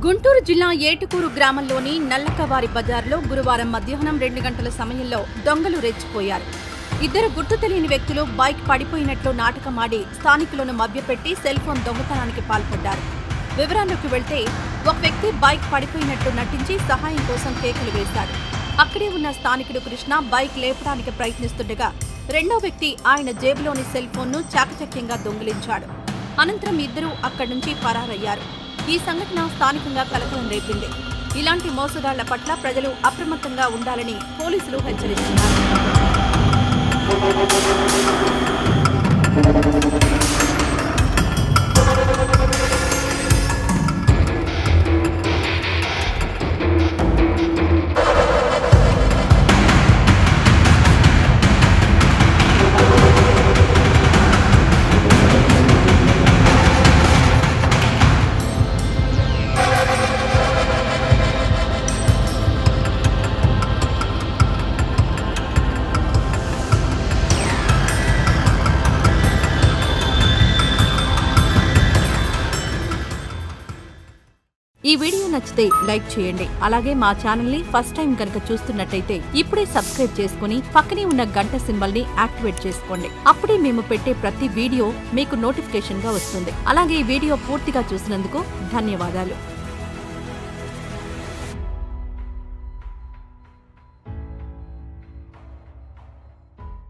గుంటూరు జిల్లా ఏటుకూరు గ్రామంలోని నల్లకవారి బజార్లో గురువారం మధ్యాహ్నం 2 గంటల సమయంలో దొంగలు రెచ్చిపోయారు. ఇద్దరు గుర్తు తెలియని వ్యక్తులు బైక్ పడిపోయినట్లు నాటకమాడి స్థానికులను మభ్యపెట్టి సెల్ ఫోన్ దొంగతనానికి పాల్పడ్డారు. వివరాల్లోకి వెళ్తే ఒక వ్యక్తి బైక్ పడిపోయినట్లు నటించి సహాయం కోసం కేకలు వేశాడు. అక్కడే ఉన్న స్థానికుడు కృష్ణ బైక్ లేపడానికి ప్రయత్నిస్తుండగా రెండో వ్యక్తి ఆయన జేబులోని సెల్ ఫోన్ను చాకచక్యంగా దొంగిలించాడు. అనంతరం ఇద్దరూ అక్కడి నుంచి పరారయ్యారు. ఈ సంఘటన స్థానికంగా కలకలం రేపింది. ఇలాంటి మోసగాళ్ల పట్ల ప్రజలు అప్రమత్తంగా ఉండాలని పోలీసులు హెచ్చరిస్తున్నారు. ఈ వీడియో నచ్చితే లైక్ చేయండి. అలాగే మా ఛానల్ ని ఫస్ట్ టైం కనుక చూస్తున్నట్టయితే ఇప్పుడే సబ్స్క్రైబ్ చేసుకుని పక్కనే ఉన్న గంట సింబల్ ని యాక్టివేట్ చేసుకోండి. అప్పుడే మేము పెట్టే ప్రతి వీడియో మీకు నోటిఫికేషన్ గా వస్తుంది. అలాగే ఈ వీడియో పూర్తిగా చూసినందుకు ధన్యవాదాలు.